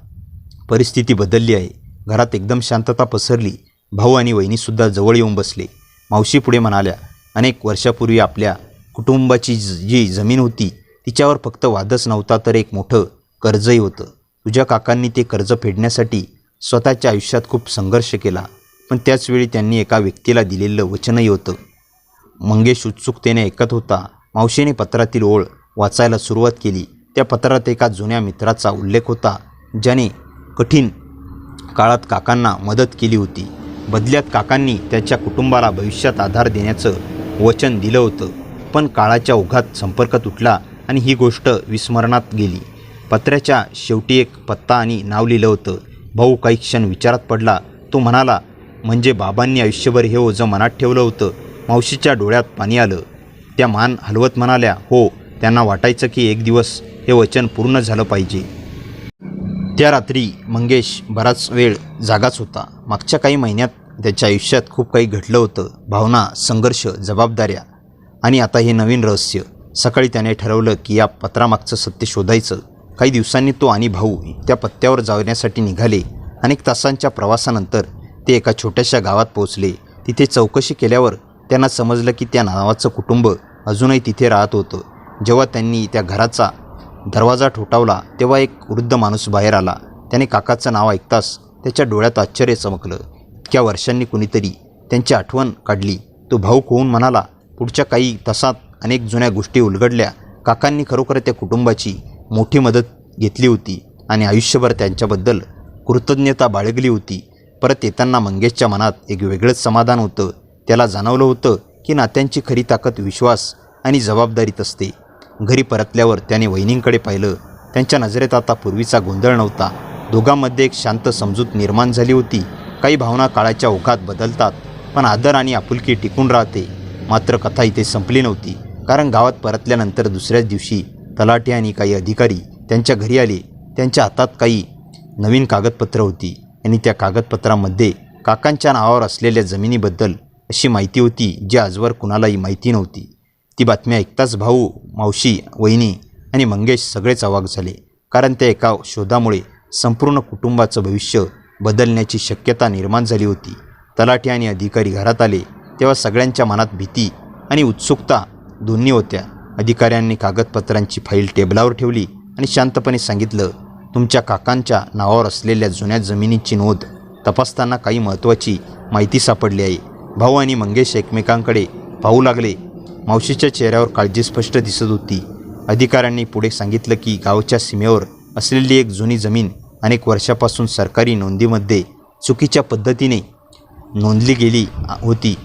परिस्थिती बदलली आहे. घरात एकदम शांतता पसरली. भाऊ आणि वहिनीसुद्धा जवळ येऊन बसले. मावशी पुढे म्हणाल्या, अनेक वर्षापूर्वी आपल्या कुटुंबाची जी जमीन होती तिच्यावर फक्त वादच नव्हता तर एक मोठं कर्जही होतं. तुझ्या काकांनी ते कर्ज फेडण्यासाठी स्वतःच्या आयुष्यात खूप संघर्ष केला. पण त्याचवेळी त्यांनी एका व्यक्तीला दिलेलं वचनही होतं. मंगेश उत्सुकतेने ऐकत होता. मावशीने पत्रातील ओळ वाचायला सुरुवात केली. त्या पत्रात एका जुन्या मित्राचा उल्लेख होता ज्याने कठीण काळात काकांना मदत केली होती. बदल्यात काकांनी त्याच्या कुटुंबाला भविष्यात आधार देण्याचं वचन दिलं होतं. पण काळाच्या ओघात संपर्क तुटला आणि ही गोष्ट विस्मरणात गेली. पत्राच्या शेवटी एक पत्ता आणि नाव लिहिलं होतं. भाऊ काही क्षण विचारात पडला. तो म्हणाला, म्हणजे बाबांनी आयुष्यभर हे ओझं मनात ठेवलं होतं. मावशीच्या डोळ्यात पाणी आलं. त्या मान हलवत म्हणाल्या, हो, त्यांना वाटायचं की एक दिवस हे वचन पूर्ण झालं पाहिजे. त्या रात्री मंगेश बराच वेळ जागाच होता. मागच्या काही महिन्यात त्याच्या आयुष्यात खूप काही घडलं होतं. भावना, संघर्ष, जबाबदाऱ्या आणि आता हे नवीन रहस्य. सकाळी त्याने ठरवलं की या पत्रामागचं सत्य शोधायचं. काही दिवसांनी तो आणि भाऊ त्या पत्त्यावर जाण्यासाठी निघाले. अनेक तासांच्या प्रवासानंतर ते एका छोट्याशा गावात पोहोचले. तिथे चौकशी केल्यावर त्यांना समजलं की त्या नावाचं कुटुंब अजूनही तिथे राहत होतं. जेव्हा त्यांनी त्या घराचा दरवाजा ठोठावला तेव्हा एक वृद्ध माणूस बाहेर आला. त्याने काकाचं नाव ऐकताच त्याच्या डोळ्यात आश्चर्य चमकलं. इतक्या वर्षांनी कुणीतरी त्यांची आठवण काढली. तो भाऊक होऊन म्हणाला, पुढच्या काही तासात अनेक जुन्या गोष्टी उलगडल्या. काकांनी खरोखर त्या कुटुंबाची मोठी मदत घेतली होती आणि आयुष्यभर त्यांच्याबद्दल कृतज्ञता बाळगली होती. परत येताना मंगेशच्या मनात एक वेगळंच समाधान होतं. त्याला जाणवलं होतं की नात्यांची खरी ताकद विश्वास आणि जबाबदारीत असते. घरी परतल्यावर त्याने वहिनींकडे पाहिलं. त्यांच्या नजरेत आता पूर्वीचा गोंधळ नव्हता. दोघांमध्ये एक शांत समजूत निर्माण झाली होती. काही भावना काळाच्या ओघात बदलतात, पण आदर आणि आपुलकी टिकून राहते. मात्र कथा इथे संपली नव्हती. कारण गावात परतल्यानंतर दुसऱ्याच दिवशी तलाठी आणि काही अधिकारी त्यांच्या घरी आले. त्यांच्या हातात काही नवीन कागदपत्रं होती आणि त्या कागदपत्रांमध्ये काकांच्या नावावर असलेल्या जमिनीबद्दल अशी माहिती होती जी आजवर कुणालाही माहिती नव्हती. ती बातमी ऐकताच भाऊ, मावशी, वहिनी आणि मंगेश सगळेच अवाक झाले. कारण त्या एका शोधामुळे संपूर्ण कुटुंबाचं भविष्य बदलण्याची शक्यता निर्माण झाली होती. तलाठी आणि अधिकारी घरात आले तेव्हा सगळ्यांच्या मनात भीती आणि उत्सुकता दोन्ही होत्या. अधिकाऱ्यांनी कागदपत्रांची फाईल टेबलावर ठेवली आणि शांतपणे सांगितलं, तुमच्या काकांच्या नावावर असलेल्या जुन्या जमिनीची नोंद तपासताना काही महत्त्वाची माहिती सापडली आहे. भाऊ आणि मंगेश एकमेकांकडे पाहू लागले. मावशीच्या चेहऱ्यावर काळजी स्पष्ट दिसत होती. अधिकाऱ्यांनी पुढे सांगितलं की गावच्या सीमेवर असलेली एक जुनी जमीन अनेक वर्षापासून सरकारी नोंदीमध्ये चुकीच्या पद्धतीने नोंदली गेली होती.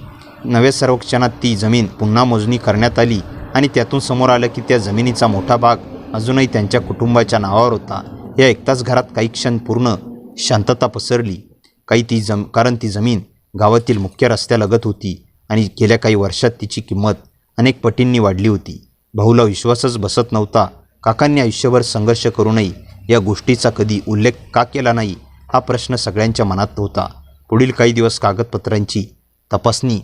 नव्या सर्वेक्षणात ती जमीन पुन्हा मोजणी करण्यात आली आणि त्यातून समोर आलं की त्या जमिनीचा मोठा भाग अजूनही त्यांच्या कुटुंबाच्या नावावर होता. हे ऐकताच घरात काही क्षण पूर्ण शांतता पसरली. कारण ती जमीन गावातील मुख्य रस्त्यालगत होती आणि गेल्या काही वर्षात तिची किंमत अनेक पटींनी वाढली होती. भाऊला विश्वासच बसत नव्हता. काकांनी आयुष्यभर संघर्ष करूनही या गोष्टीचा कधी उल्लेख का केला नाही, हा प्रश्न सगळ्यांच्या मनात होता. पुढील काही दिवस कागदपत्रांची तपासणी,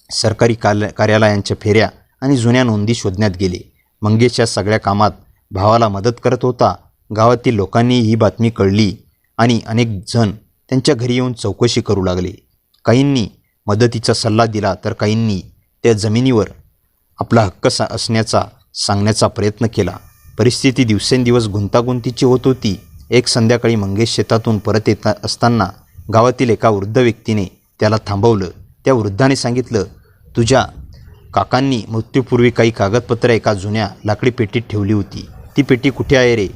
सरकारी कार्यालयांच्या फेऱ्या आणि जुन्या नोंदी शोधण्यात गेले. मंगेश या सगळ्या कामात भावाला मदत करत होता. गावातील लोकांनी ही बातमी कळली आणि अनेक जण त्यांच्या घरी येऊन चौकशी करू लागले. काहींनी मदतीचा सल्ला दिला तर काहींनी त्या जमिनीवर आपला हक्क असण्याचा सांगण्याचा प्रयत्न केला. परिस्थिती दिवसेंदिवस गुंतागुंतीची होत होती. एक संध्याकाळी मंगेश शेतातून परत येत असताना गावातील एका वृद्ध व्यक्तीने त्याला थांबवलं. त्या वृद्धाने सांगितलं, तुझ्या काकांनी मृत्यूपूर्वी काही कागदपत्र एका जुन्या लाकडी पेटीत ठेवली होती. ती पेटी कुठे आहे रे?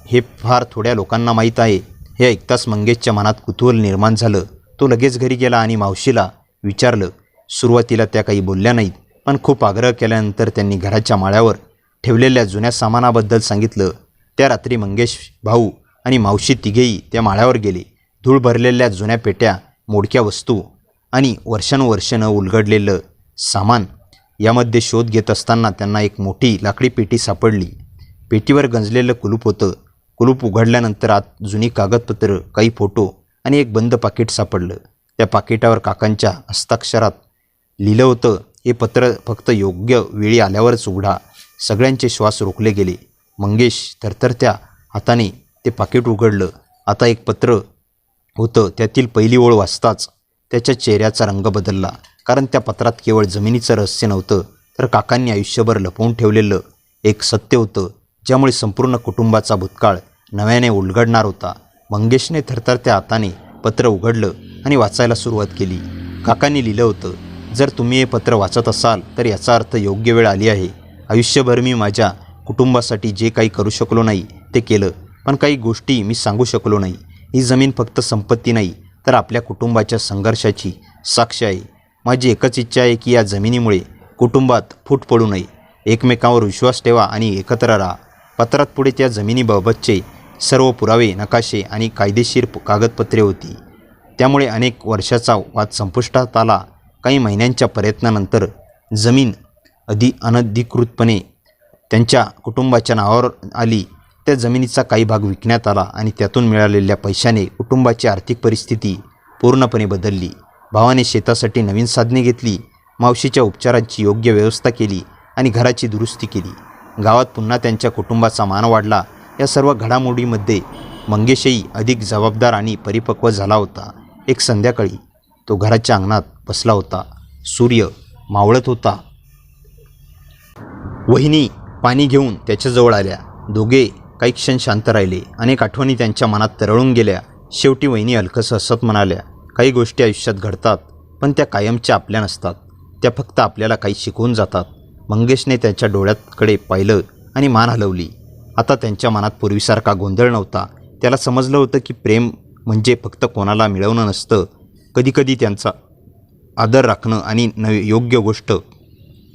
हे फार थोड्या लोकांना माहीत आहे. हे ऐकताच मंगेशच्या मनात कुतूहल निर्माण झालं. तो लगेच घरी गेला आणि मावशीला विचारलं. सुरुवातीला त्या काही बोलल्या नाहीत, पण खूप आग्रह केल्यानंतर त्यांनी घराच्या माळ्यावर ठेवलेल्या जुन्या सामानाबद्दल सांगितलं. त्या रात्री मंगेश, भाऊ आणि मावशी तिघेही त्या माळ्यावर गेले. धूळ भरलेल्या जुन्या पेट्या, मोडक्या वस्तू आणि वर्षानुवर्ष न उलगडलेलं सामान यामध्ये शोध घेत असताना त्यांना एक मोठी लाकडी पेटी सापडली. पेटीवर गंजलेलं कुलूप होतं. कुलूप उघडल्यानंतर आत जुनी कागदपत्र, काही फोटो आणि एक बंद पाकिट सापडलं. त्या पाकिटावर काकांच्या हस्ताक्षरात लिहिलं होतं, हे पत्र फक्त योग्य वेळी आल्यावरच उघडा. सगळ्यांचे श्वास रोखले गेले. मंगेश थरथरत्या हाताने ते पाकिट उघडलं. आता एक पत्र होतं. त्यातील पहिली ओळ वाचताच त्याच्या चेहऱ्याचा रंग बदलला. कारण त्या पत्रात केवळ जमिनीचं रहस्य नव्हतं, तर काकांनी आयुष्यभर लपवून ठेवलेलं एक सत्य होतं, ज्यामुळे संपूर्ण कुटुंबाचा भूतकाळ नव्याने उलगडणार होता. मंगेशने थरथरत्या हाताने पत्र उघडलं आणि वाचायला सुरुवात केली. काकांनी लिहिलं होतं, जर तुम्ही हे पत्र वाचत असाल तर याचा अर्थ योग्य वेळ आली आहे. आयुष्यभर मी माझ्या कुटुंबासाठी जे काही करू शकलो नाही ते केलं, पण काही गोष्टी मी सांगू शकलो नाही. ही जमीन फक्त संपत्ती नाही, तर आपल्या कुटुंबाच्या संघर्षाची साक्ष आहे. माझी एकच इच्छा आहे की या जमिनीमुळे कुटुंबात फूट पडू नये. एकमेकांवर विश्वास ठेवा आणि एकत्र राहा. पत्रात पुढे त्या जमिनीबाबतचे सर्व पुरावे, नकाशे आणि कायदेशीर कागदपत्रे होती. त्यामुळे अनेक वर्षाचा वाद संपुष्टात आला. काही महिन्यांच्या प्रयत्नानंतर जमीन अनधिकृतपणे त्यांच्या कुटुंबाच्या नावावर आली. त्या जमिनीचा काही भाग विकण्यात आला आणि त्यातून मिळालेल्या पैशाने कुटुंबाची आर्थिक परिस्थिती पूर्णपणे बदलली. भावाने शेतासाठी नवीन साधने घेतली, मावशीच्या उपचारांची योग्य व्यवस्था केली आणि घराची दुरुस्ती केली. गावात पुन्हा त्यांच्या कुटुंबाचा मान वाढला. या सर्व घडामोडीमध्ये मंगेशही अधिक जबाबदार आणि परिपक्व झाला होता. एक संध्याकाळी तो घराच्या अंगणात बसला होता. सूर्य मावळत होता. वहिनी पाणी घेऊन त्याच्याजवळ आल्या. दोघे काही क्षण शांत राहिले. अनेक आठवणी त्यांच्या मनात तरळून गेल्या. शेवटी वहिनी हलकसं हसत म्हणाल्या, काही गोष्टी आयुष्यात घडतात, पण त्या कायमच्या आपल्या नसतात. त्या फक्त आपल्याला काही शिकवून जातात. मंगेशने त्याच्या डोळ्याकडे पाहिलं आणि मान हलवली. आता त्यांच्या मनात पूर्वीसारखा गोंधळ नव्हता. त्याला समजलं होतं की प्रेम म्हणजे फक्त कोणाला मिळवणं नसतं. कधीकधी त्यांचा आदर राखणं आणि योग्य गोष्ट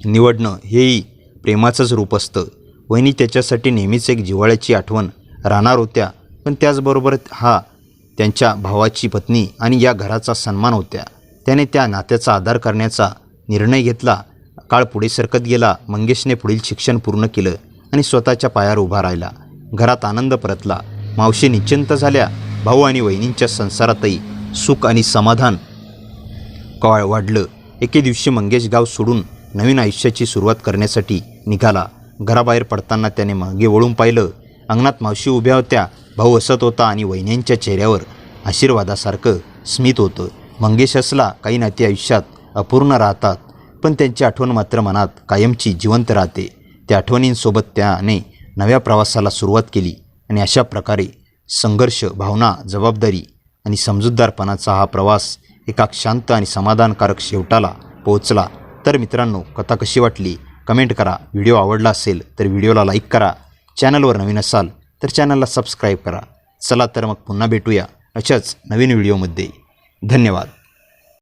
निवडणं हेही प्रेमाचंच रूप असतं. वहिनी त्याच्यासाठी नेहमीच एक जिव्हाळ्याची आठवण राहणार होत्या, पण त्याचबरोबर हा त्यांच्या भावाची पत्नी आणि या घराचा सन्मान होत्या. त्याने त्या नात्याचा आदर करण्याचा निर्णय घेतला. काळ पुढे सरकत गेला. मंगेशने पुढील शिक्षण पूर्ण केलं आणि स्वतःच्या पायावर उभा राहिला. घरात आनंद परतला. मावशी निश्चिंत झाल्या. भाऊ आणि वहिनींच्या संसारातही सुख आणि समाधान वाढलं. एके दिवशी मंगेश गाव सोडून नवीन आयुष्याची सुरुवात करण्यासाठी निघाला. घराबाहेर पडताना त्याने मागे वळून पाहिलं. अंगणात मावशी उभ्या होत्या. भाऊ हसत होता आणि वहिनींच्या चेहऱ्यावर आशीर्वादासारखं स्मित होतं. मंगेश असला काही नाती आयुष्यात अपूर्ण राहतात, पण त्यांची आठवण मात्र मनात कायमची जिवंत राहते. त्या आठवणींसोबत त्याने नव्या प्रवासाला सुरुवात केली आणि अशा प्रकारे संघर्ष, भावना, जबाबदारी आणि समजूतदारपणाचा हा प्रवास एका शांत आणि समाधानकारक शेवटाला पोहोचला. तर मित्रांनो, कथा कशी वाटली कमेंट करा. व्हिडिओ आवडला असेल तर व्हिडिओला लाईक करा. चॅनलवर नवीन असाल तर चॅनलला सबस्क्राईब करा. चला तर मग पुन्हा भेटूया अशाच नवीन व्हिडिओमध्ये. धन्यवाद.